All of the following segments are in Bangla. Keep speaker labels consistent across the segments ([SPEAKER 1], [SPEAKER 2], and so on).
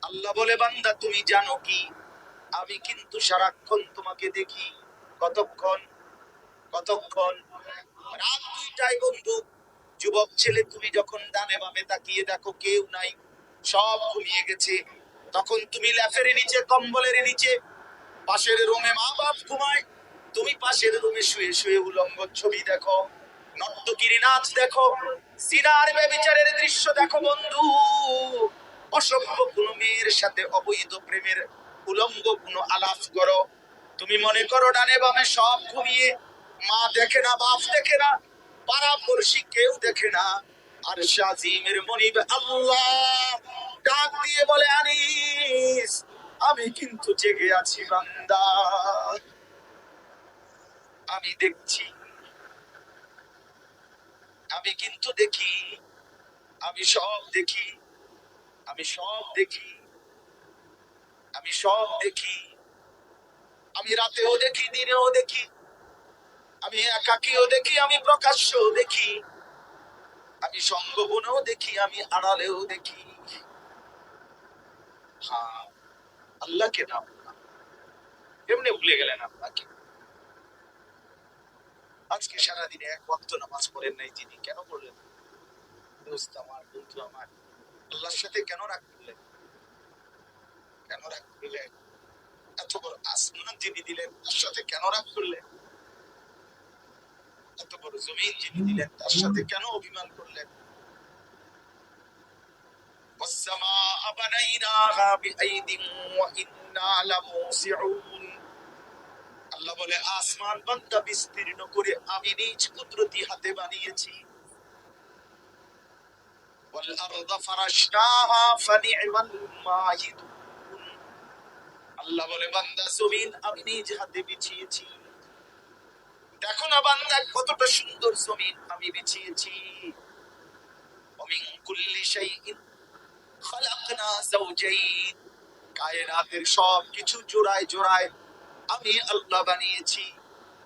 [SPEAKER 1] আল্লাহ বলে বান্দা তুমি জানো কি আমি কিন্তু সারাক্ষণ তোমাকে দেখি। কতক্ষণ? কতক্ষণ? রাত 2টায় বন্ধু, যুবক ছেলে, তুমি যখন ডানে বামে তাকিয়ে দেখো কেউ নাই, সব ঘুমিয়ে গেছে, তখন তুমি ল্যাপের নিচে, কম্বলের নিচে, পাশের রুমে মা বাপ ঘুমায়, তুমি পাশের রুমে শুয়ে শুয়ে উলঙ্গ ছবি দেখো, নর্তকীর নাচ দেখো, সিনার ব্যভিচারের দৃশ্য দেখো বন্ধু, অসভ্য কোনো মেয়ের সাথে অবৈধ প্রেমের উলঙ্গ কোনো আলাপ করো। তুমি মনে করো ডানে বামে সব ঘুমিয়ে, মা দেখে না, বাপ দেখে না, পাড়া পড়শি কেউ দেখে না, আর শাজিমের মনিব আল্লাহ ডাক দিয়ে বলে আনিস আমি কিন্তু জেগে আছি বান্দা, আমি দেখছি, আমি কিন্তু দেখি, আমি সব দেখি, আমি সব দেখি, আমি সব দেখি, আমি রাতেও দেখি, দিনেও দেখি, আমি একাকীও দেখি, আমি প্রকাশ্যও দেখি, আমি সঙ্গবনেও দেখি, আমি আড়ালেও দেখি। হ্যাঁ, আল্লাহকে নাম এমনি ভুলে গেলেন আপনাকে? আজকে সারাদিনে এক ওয়াক্ত নামাজ পড়েন নাই, তিনি কেন পড়লেন? দোস্ত আমার, বন্ধু আমার, আল্লাহর সাথে কেন রাগ করলেন? কেন রাগ করলেন? এত বড় আসমান যিনি দিলেন তার সাথে কেন রাগ করলেন? এত বড় জমিন যিনি দিলেন তার সাথে কেন অভিমান করলেন? والسماء بنيناها بأيد وإنا لموسعون। আল্লাহ বলে আসমান বান্দা বিস্তীর্ণ করে আমি নিজ কুদরতি হাতে বানিয়েছি। والأرض فرشناها فنعم الماهدون। আল্লাহ বলে বান্দা জমিন আমি নিজ হাতে বিছিয়েছি, দেখো না বান্দা কতটা সুন্দর জমিন আমি বিছিয়েছি। ومن كل شيء خلقنا زوجين। কায়নাতের সব কিছু জোড়ায় জোড়ায় আমি আল্লাহ বানিয়েছি,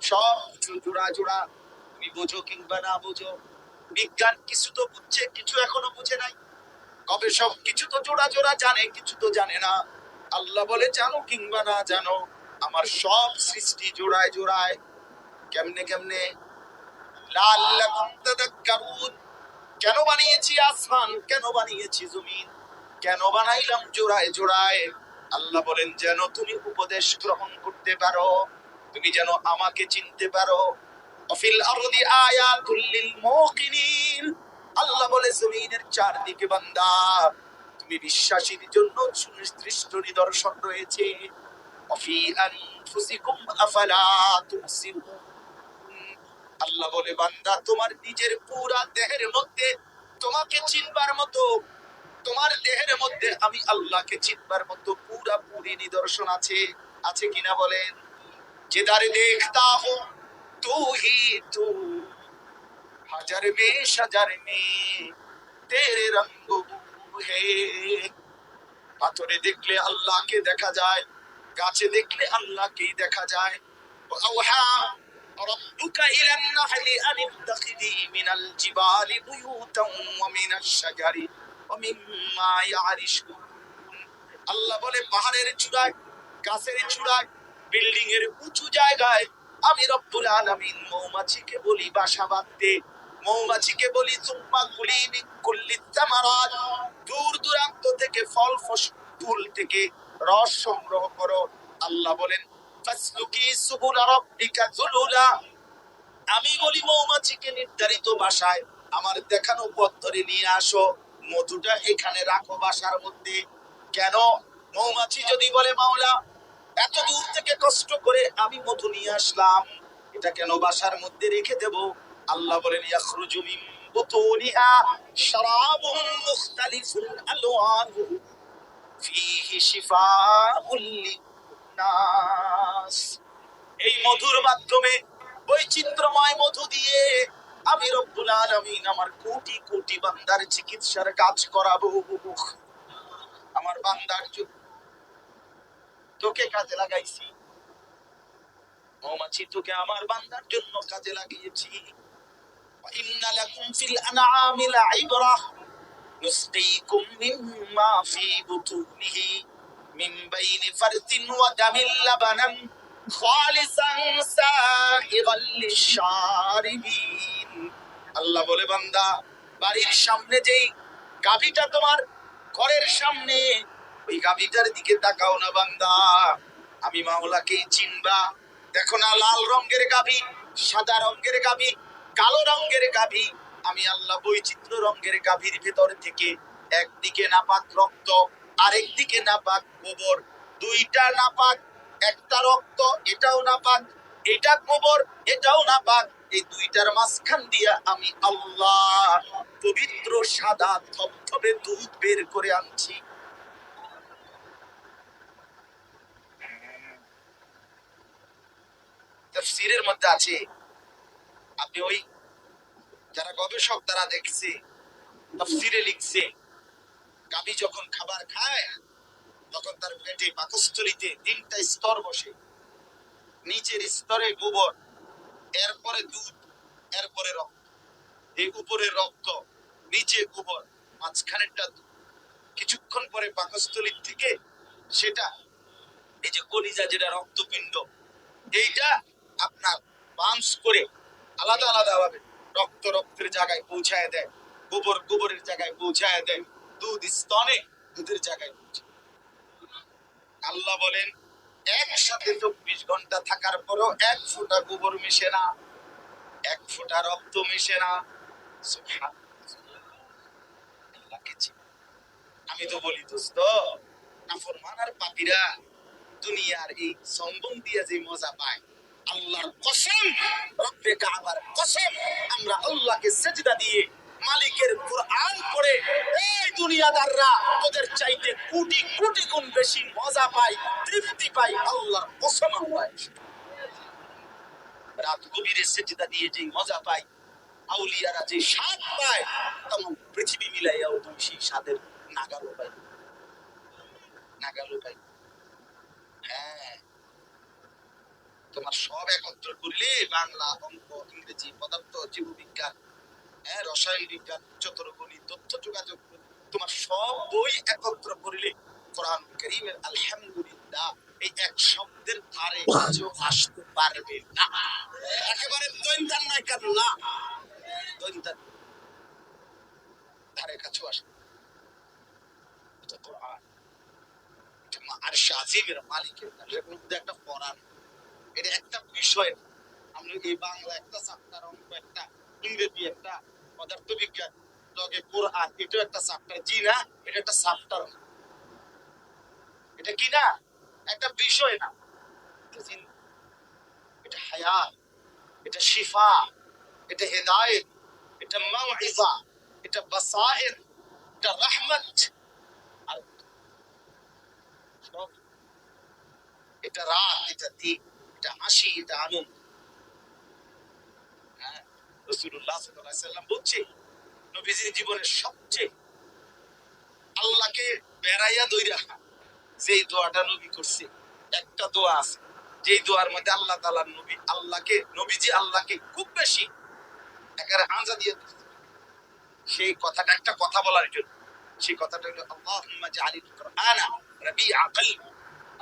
[SPEAKER 1] সব কিছু জোড়া জোড়া। তুমি বোঝো কিংবা না বোঝো, বিজ্ঞান কিছু তো বুঝছে, কিছু এখনো বুঝে নাই, গবেষক কিছু তো জোড়া জোড়া জানে, কিছু তো জানে না। আল্লাহ বলে জানো কিংবা না জানো, আমার সব সৃষ্টি জোড়ায় জোড়ায়। কেমনে কেমনে? লাআল্লাকুম তাযাক্কারুন। কেন বানিয়েছি আসমান, কেন বানিয়েছি জমিন, কেন বানাইলাম জোড়ায় জোড়ায়? আল্লাহ বলেন যেন তুমি উপদেশ গ্রহণ করতে পারো, তুমি যেন আমাকে চিনতে পারো। অফিল আরদি আয়াতুল লিল মুকিনিন। আল্লাহ বলে জমিনের চারদিকে বান্দা তুমি বিশ্বাসীর জন্য সুনির্দিষ্ট নিদর্শন রয়েছে। অফি আনফুসিকুম আফালা তুবসিরুন। আল্লাহ বলে বান্দা তোমার নিজের পুরা দেহের মধ্যে তোমাকে চিনবার মতো, তোমার দেহের মধ্যে আমি আল্লাহকে চিনবার মতো পুরাপুরি নিদর্শন আছে, আছে কিনা বলেন? जिधर देखता हूँ तू ही तू, हजार में शजर में तेरे रंग है। পাথরে দেখলে আল্লাহকে দেখা যায়, গাছে দেখলে আল্লাহকেই দেখা যায়। وأوحى ربك إلى النحل أن اتخذي من الجبال بيوتا ومن الشجر ومما يعرشون। আল্লাহ বলে পাহাড়ের চূড়ায়, গাছের চূড়ায়, বিল্ডিং এর উঁচু জায়গায় আমি রব্বুল আলামিন মৌমাছিকে বলি বাসা বাঁধতে, মৌমাছিকে বলি সুম্মা কুলি মিন কুল্লি সামারাত, দূর দূরান্ত থেকে ফল ফুল থেকে রস সংগ্রহ করো। আল্লাহ বলেন ফাসলুকি সুবুলা রাব্বিকা যুলুলা। আমি বলি মৌমাছিকে নির্ধারিত বাসায় আমার দেখানো পথ ধরে নিয়ে আসো, মধুটা এখানে রাখো বাসার মধ্যে। কেন? মৌমাছি যদি বলে মাওলা এত দূর থেকে কষ্ট করে আমি মধু নিয়ে আসলাম, এটা কেন বাসার মধ্যে রেখে দেব? আল্লাহ বলেন ইয়াখরুজু মিন বুতুনিহা শারাবুন মুখতালিফুন আলওয়ানুহু ফীহি শিফাউল লিন্নাস। এই মধুর মাধ্যমে, বৈচিত্র্যময় মধু দিয়ে আমি রব্বুল আলামিন আমার কোটি কোটি বান্দার চিকিৎসার কাজ করাবো। আমার বান্দার জন্য তোকে কাজে লাগাইছি, মৌমাছি তোকে আমার বান্দার জন্য কাজে লাগিয়েছি। ইন্না লাকুম ফিল আনআমি লাইবরা। নুসকিকুম মিম্মা ফি বুতুনিহি মিন বাইনি ফারতিন ওয়া দামিল লাবানান খালিসান সাইগাল লিশারিবিন। আল্লাহ বলে, বান্দা, বাড়ির সামনে যেই গাভীটা তোমার ঘরের সামনে, ওই গাভীটার দিকে তাকাও না বান্দা। আমি মাওলাকে চিনবা। দেখো না, লাল রঙের গাভী, সাদা রঙের গাভী, কালো রঙের গাভী। আমি আল্লাহ বৈচিত্র্য রঙের গাভীর ভেতর থেকে একদিকে নাপাক রক্ত, আরেকদিকে নাপাক গোবর, দুইটা নাপাক, একটা রক্ত, এটাও নাপাক, এটা গোবর, এটাও নাপাক, এই দুইটার মাঝখান দিয়া আমি আল্লাহ পবিত্র সাদা থপথপে দুধ বের করে আনছি। তাফসীরের মধ্যে আছে, আপনি ওই যারা গবেষক তারা দেখছে, তাফসীরে লিখছে, গাভী যখন খাবার খায় তখন তার পেটে পাকস্থলীতে তিনটা স্তর বসে। নিচের স্তরে গোবর, এরপরে দুধ, এরপরে রক্ত। এই উপরে রক্ত, নিচে গোবর, মাঝখানেরটা দুধ। কিছুক্ষণ পরে পাকস্থলীর থেকে সেটা, এই যে কলিজা যেটা রক্তপিণ্ড, এইটা আপনার পাঞ্চ করে আলাদা আলাদা ভাবে রক্ত রক্তের জায়গায় পৌঁছায় দেয়, গোবর গোবরের জায়গায় পৌঁছায় দেয়, দুধ স্তনে দুধের জায়গায় পৌঁছায়। আল্লাহ বলেন, একসাথে 24 ঘন্টা থাকার পরও এক ফোঁটা গোবর মিশে না, এক ফোঁটা রক্ত মিশে না। আমি তো বলি, দোস্ত, নাফরমান আর পাপীরা দুনিয়ার এই সম্বং দিয়ে যে মজা পায়, আল্লাহর কসম, রব্বে কাবার কসম, আমরা আল্লাহকে সেজদা দিয়ে মালিকের কুরআন পড়ে এই দুনিয়াদাররা ওদের চাইতে কোটি কোটি গুণ বেশি মজা পায়, তৃপ্তি পায়। আল্লাহর কসম, আমরা রাত গভীরে সেজদা দিয়ে যে মজা পায়, আউলিয়ারা যে স্বাদ পায়, তখন পৃথিবী মিলাইয়াও তুমি সেই স্বাদের নাগালও পাই, নাগালও পাই। হ্যাঁ, তোমার সব একত্র করলে, বাংলা, অঙ্ক, ইংরেজি, পদার্থ, জীববিজ্ঞান, রসায়ন বিজ্ঞান, উচ্চতর গণিত, তথ্য যোগাযোগ, তোমার সব বই একত্র করলে কোরআন কারীমের আলহামদুলিল্লাহ এই এক শব্দের ধারে কাছেও আসতে পারবে না। একেবারে দৈন্তার নাই কেন না, দৈন্তার ধারে কাছেও আসবে। এটা কোরআন, এটা আরশ আজিমের মালিকের মধ্যে একটা কোরআন, এটা একটা বিষয়। আমরা এই বাংলা একটা চ্যাপ্টার, অঙ্ক একটা, ইংরেজি একটা, পদার্থ বিজ্ঞান, লগে কোরআন, এটা একটা চ্যাপ্টার। জি না, এটা একটা চ্যাপ্টার, এটা কি না, একটা বিষয় না। এটা হায়াত, এটা শিফা, এটা হেদায়েত, এটা মাউইজা, এটা বাসায়ের, এটা রহমত, আর সব, এটা রাত, এটা দিন, এটা হাসি, এটা আনন্দ। হ্যাঁ, রাসূলুল্লাহ সাল্লাল্লাহু আলাইহি ওয়াসাল্লাম বলছে, নবীজির জীবনের সবচেয়ে আল্লাহকে বেড়াইয়া দইরা যে দোয়াটা নবী করছে, একটা দোয়া আছে যে দোয়ার মধ্যে আল্লাহ তাআলা নবী আল্লাহকে, নবীজি আল্লাহকে খুব বেশি একেবারে হাঁজা দিয়ে দিচ্ছে। সেই কথাটা, একটা কথা বলার জন্য, সেই কথাটা হলো, আল্লাহুম্মা জাআলিল কুরআনা রাবিআ কলবি।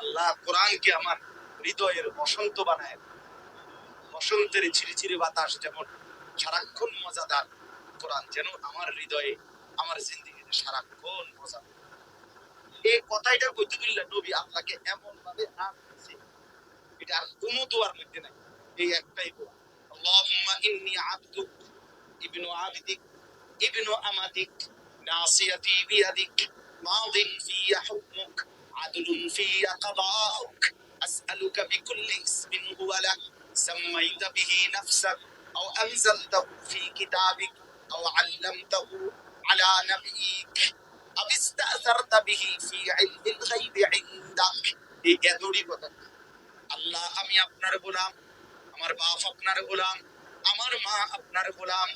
[SPEAKER 1] আল্লাহ কোরআনকে আমার হৃদয়ের বসন্ত বানায়। বসন্তের ঝিরিঝিরি বাতাস যেমন সারাক্ষণ মজাদার, কোরআন যেন আমার হৃদয়ে, আমার জিন্দেগিতে সারাক্ষণ মজা। এই কথাটা কইতে দিল্লা নবী আল্লাহকে এমন ভাবে আনছে, এটা আর কোনো দোয়ার মধ্যে নাই, এই একটাই দোয়া, আল্লাহুম্মা ইন্নী আবদুক ইবনু আবিদিক ইবনু আমাদিক নাসিয়াতি বিয়াদিক মাদিন ফিয়া হুকমুক আদলুন ফিয়া কাদাউক আসআলুকা বিকুল্লি ইসমিন হুয়া লাক সাম্মাইতা বিহি নাফসাক আও আনজালতাহু ফি কিতাবিক আও আল্লামতাহু আলা নাবিয়িক আও ইসতাআসারতা বিহি ফি ইলমিল গায়বি ইনদাক। এই এতটি কথা। আল্লাহ, আমি আপনার গোলাম, আমার বাপ আপনার গোলাম, আমার মা আপনার গোলাম,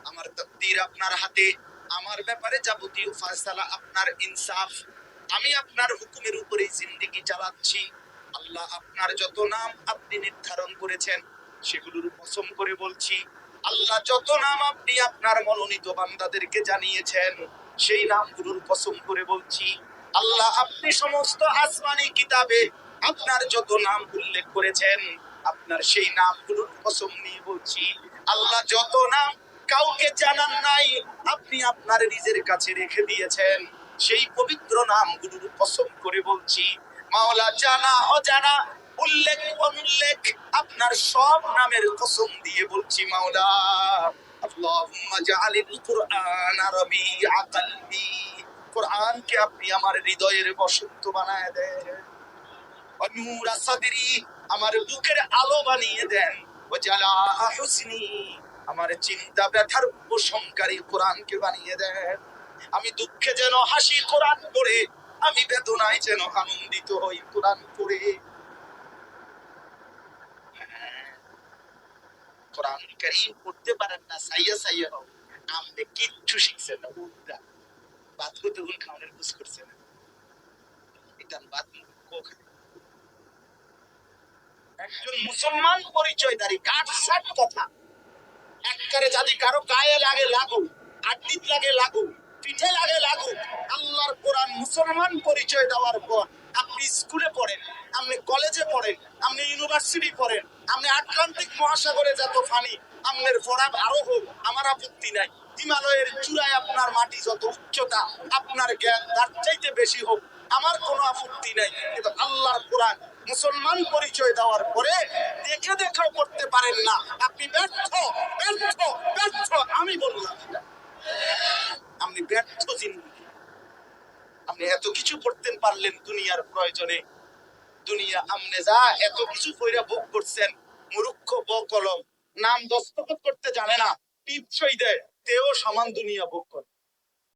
[SPEAKER 1] আমার তাকদীর আপনার হাতে, আমার ব্যাপারে যাবতীয় ফয়সালা আপনার ইনসাফ, আমি আপনার হুকুমের উপরে জিন্দেগি চালাচ্ছি। আল্লাহ, আপনার যত নাম আপনি নির্ধারণ করেছেন সেগুলোর কসম করে বলছি, আল্লাহ, যত নাম আপনি আপনার মনোনীত বান্দাদেরকে জানিয়েছেন সেই নামগুলোর কসম করে বলছি, আল্লাহ আপনি সমস্ত আসমানি কিতাবে আপনার যত নাম উল্লেখ করেছেন, আপনার সেই নামগুলোর কসম নিয়ে বলছি, আল্লাহ যত নাম কাউকে জানান নাই, আপনি আপনার নিজের কাছে রেখে দিয়েছেন। সেই পবিত্র নামগুলোর কসম করে বলছি, মাওলা জানা অজানা, উল্লেখ অনুল্লেখ, আপনার সব নামের কসম দিয়ে বলছি, মাওলা আল্লাহুম্মা জাআলিল কুরআন রাবিআ কলবি, কোরআনকে আপনি আমার হৃদয়ের বসন্ত বানায় দেন। নূরা সাদরি, আমার বুকের আলো বানিয়ে দেন। ওয়াজালা হুসনি, আমার চিন্তা ব্যথার উপশমকারী কোরআনকে বানিয়ে দেন। আমি দুঃখে যেন হাসি কোরআন পড়ে, আমি বেদনায় যেন আনন্দিত হই কোরআন পড়ে। কোরআন কারীম পড়তে পারেন না, সাইয়া সাইয়া হোক, আপনি কিচ্ছু শিখছেন না। উল্টা বাদ হতে গুণ খাওয়ানোর বুঝ করছে না, এটা বাদ কোখানে। একজন মুসলমান পরিচয়দারী কাটসাট কথা, একবারে যদি কারো গায়ে লাগে লাগুক, আড্ডিত লাগে লাগুক, পিঠে লাগে লাগুক, আল্লাহর কোরআন মুসলমান পরিচয় দেওয়ার পর আপনি স্কুলে পড়েন, আপনি কলেজে পড়েন, আপনি ইউনিভার্সিটি পড়েন, আপনি আটলান্টিক মহাসাগরে যত ফানি আপনার ফরাব আরো হোক, আমার আপত্তি নাই। হিমালয়ের চূড়ায় আপনার মাটি যত উচ্চতা, আপনার জ্ঞান তার চাইতে বেশি হোক, আমার কোনো আপত্তি নাই। কিন্তু আল্লাহর কোরআন মুসলমান পরিচয় দেওয়ার পরে দেখে দেখেও করতে পারেন না, আপনি ব্যর্থ ব্যর্থ ব্যর্থ। আমি বললাম আপনি ব্যর্থ জিন্দেগি। আপনি এত কিছু করতে পারলেন দুনিয়ার প্রয়োজনে, দুনিয়া আমনে যা এত কিছু কইরা ভোগ করছেন, মূর্খ বকলম, নাম দস্তখত করতে জানে না, টিপসই দেয়, তেও সমান দুনিয়া ভোগ করে।